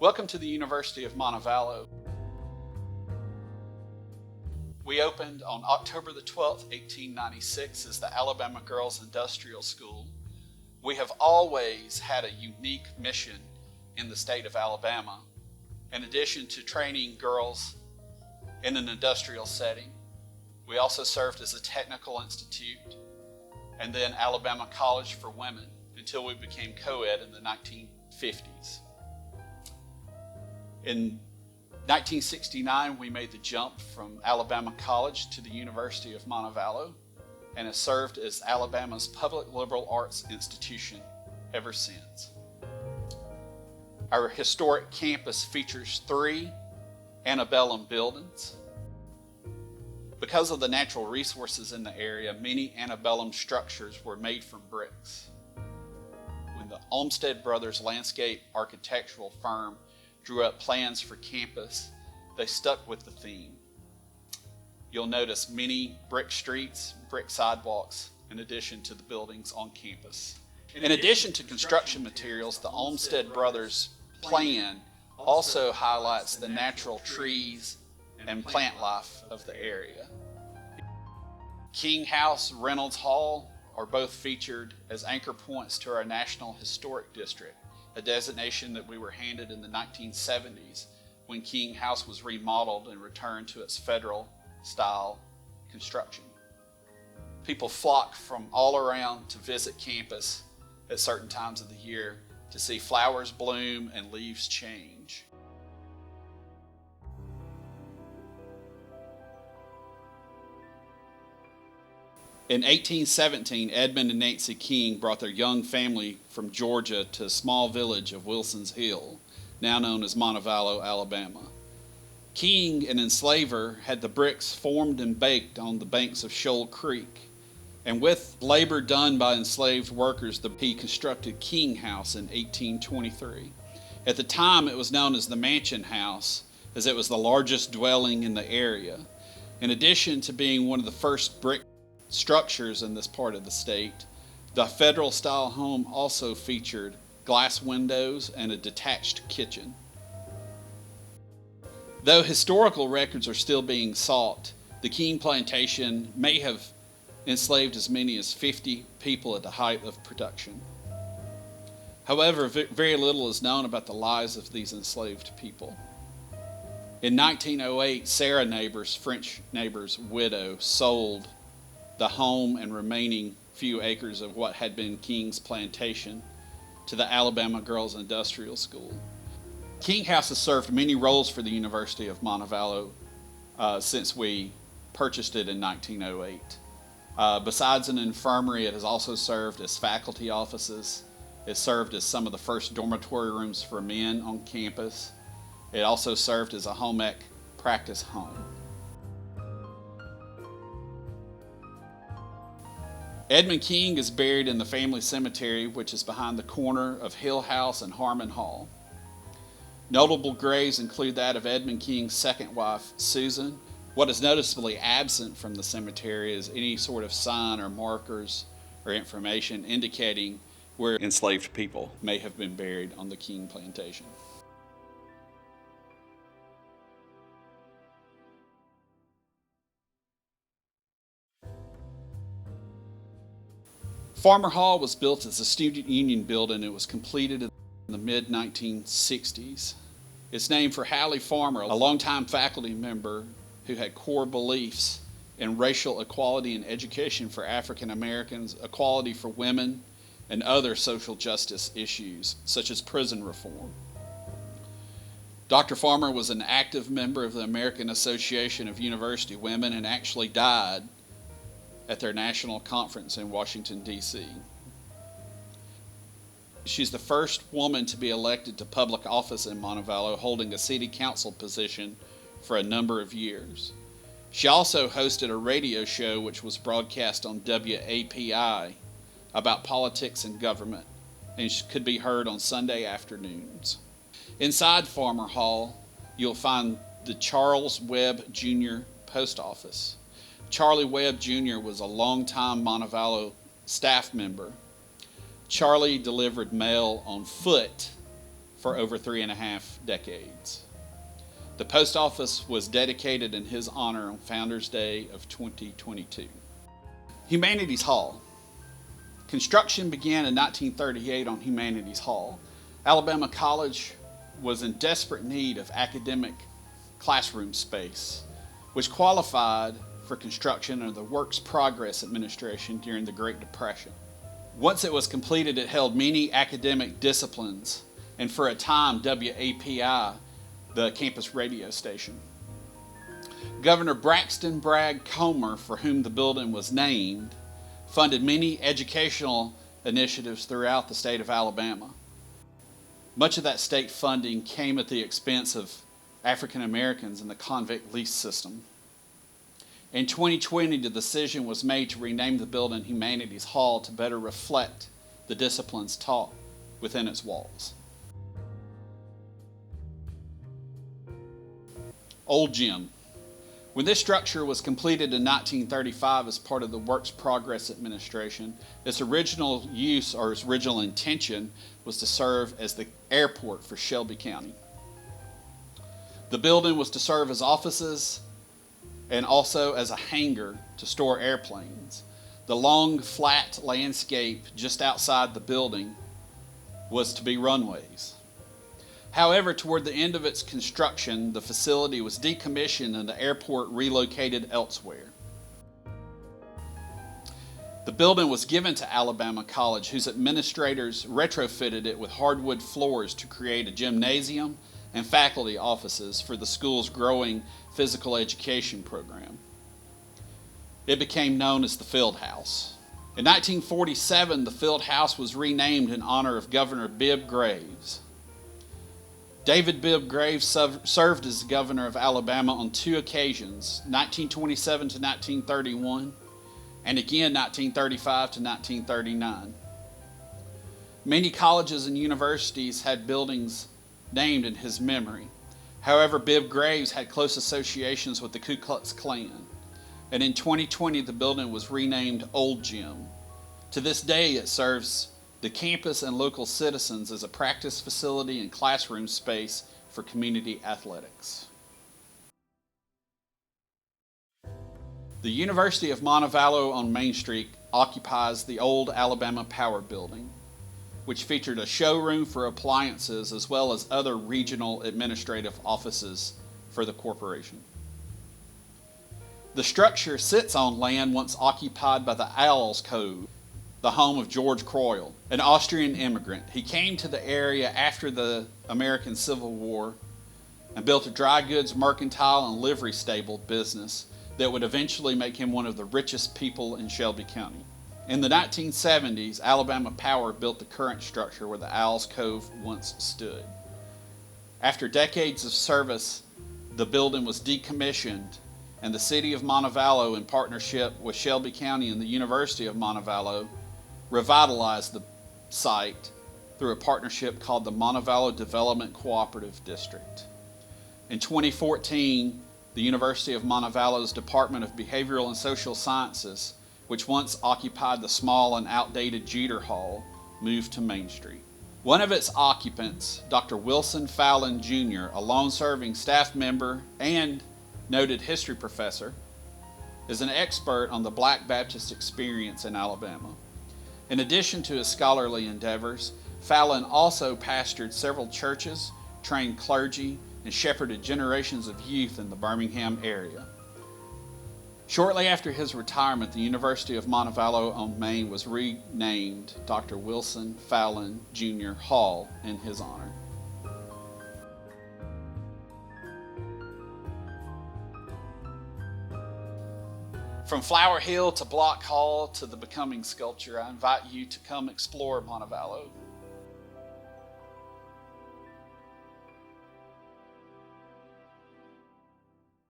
Welcome to the University of Montevallo. We opened on October the 12th, 1896 as the Alabama Girls Industrial School. We have always had a unique mission in the state of Alabama. In addition to training girls in an industrial setting, we also served as a technical institute and then Alabama College for Women until we became co-ed in the 1950s. In 1969, we made the jump from Alabama College to the University of Montevallo and have served as Alabama's public liberal arts institution ever since. Our historic campus features 3 antebellum buildings. Because of the natural resources in the area, many antebellum structures were made from bricks. When the Olmsted Brothers landscape architectural firm drew up plans for campus, they stuck with the theme. You'll notice many brick streets, brick sidewalks, in addition to the buildings on campus. In addition to construction materials, the Olmsted Brothers plan also highlights the natural trees and plant life of the area. King House, Reynolds Hall are both featured as anchor points to our National Historic District, a designation that we were handed in the 1970s when King House was remodeled and returned to its federal-style construction. People flock from all around to visit campus at certain times of the year to see flowers bloom and leaves change. In 1817, Edmund and Nancy King brought their young family from Georgia to a small village of Wilson's Hill, now known as Montevallo, Alabama. King, an enslaver, had the bricks formed and baked on the banks of Shoal Creek, and with labor done by enslaved workers, he constructed King House in 1823. At the time, it was known as the Mansion House, as it was the largest dwelling in the area. In addition to being one of the first brick structures in this part of the state, the federal-style home also featured glass windows and a detached kitchen. Though historical records are still being sought, the King plantation may have enslaved as many as 50 people at the height of production. However, very little is known about the lives of these enslaved people. In 1908, Sarah Neighbors, French neighbor's widow, sold the home and remaining few acres of what had been King's plantation to the Alabama Girls Industrial School. King House has served many roles for the University of Montevallo since we purchased it in 1908. Besides an infirmary, it has also served as faculty offices. It served as some of the first dormitory rooms for men on campus. It also served as a home ec practice home. Edmund King is buried in the family cemetery, which is behind the corner of Hill House and Harmon Hall. Notable graves include that of Edmund King's second wife, Susan. What is noticeably absent from the cemetery is any sort of sign or markers or information indicating where enslaved people may have been buried on the King plantation. Farmer Hall was built as a student union building. It was completed in the mid-1960s. It's named for Hallie Farmer, a longtime faculty member who had core beliefs in racial equality and education for African Americans, equality for women, and other social justice issues, such as prison reform. Dr. Farmer was an active member of the American Association of University Women and actually died at their national conference in Washington, D.C. She's the first woman to be elected to public office in Montevallo, holding a city council position for a number of years. She also hosted a radio show which was broadcast on WAPI about politics and government, and could be heard on Sunday afternoons. Inside Farmer Hall, you'll find the Charles Webb Jr. Post Office. Charlie Webb Jr. was a longtime Montevallo staff member. Charlie delivered mail on foot for over 3.5 decades. The post office was dedicated in his honor on Founders Day of 2022. Humanities Hall. Construction began in 1938 on Humanities Hall. Alabama College was in desperate need of academic classroom space, which qualified for construction under the Works Progress Administration during the Great Depression. Once it was completed, it held many academic disciplines, and for a time, WAPI, the campus radio station. Governor Braxton Bragg Comer, for whom the building was named, funded many educational initiatives throughout the state of Alabama. Much of that state funding came at the expense of African Americans in the convict lease system. In 2020, the decision was made to rename the building Humanities Hall to better reflect the disciplines taught within its walls. Old Gym. When this structure was completed in 1935 as part of the Works Progress Administration, its original use or its original intention was to serve as the airport for Shelby County. The building was to serve as offices and also as a hangar to store airplanes. The long, flat landscape just outside the building was to be runways. However, toward the end of its construction, the facility was decommissioned and the airport relocated elsewhere. The building was given to Alabama College, whose administrators retrofitted it with hardwood floors to create a gymnasium and faculty offices for the school's growing physical education program. It became known as the Field House. In 1947, the Field House was renamed in honor of Governor Bibb Graves. David Bibb Graves served as governor of Alabama on 2 occasions, 1927 to 1931, and again 1935 to 1939. Many colleges and universities had buildings named in his memory. However, Bibb Graves had close associations with the Ku Klux Klan, and in 2020 the building was renamed Old Gym. To this day it serves the campus and local citizens as a practice facility and classroom space for community athletics. The University of Montevallo on Main Street occupies the old Alabama Power Building, which featured a showroom for appliances as well as other regional administrative offices for the corporation. The structure sits on land once occupied by the Owls Cove, the home of George Croyle, an Austrian immigrant. He came to the area after the American Civil War and built a dry goods, mercantile, and livery stable business that would eventually make him one of the richest people in Shelby County. In the 1970s, Alabama Power built the current structure where the Owls Cove once stood. After decades of service, the building was decommissioned, and the city of Montevallo, in partnership with Shelby County and the University of Montevallo, revitalized the site through a partnership called the Montevallo Development Cooperative District. In 2014, the University of Montevallo's Department of Behavioral and Social Sciences, which once occupied the small and outdated Jeter Hall, moved to Main Street. One of its occupants, Dr. Wilson Fallon Jr., a long-serving staff member and noted history professor, is an expert on the Black Baptist experience in Alabama. In addition to his scholarly endeavors, Fallon also pastored several churches, trained clergy, and shepherded generations of youth in the Birmingham area. Shortly after his retirement, the University of Montevallo on Main was renamed Dr. Wilson Fallon Jr. Hall in his honor. From Flower Hill to Block Hall to the Becoming Sculpture, I invite you to come explore Montevallo.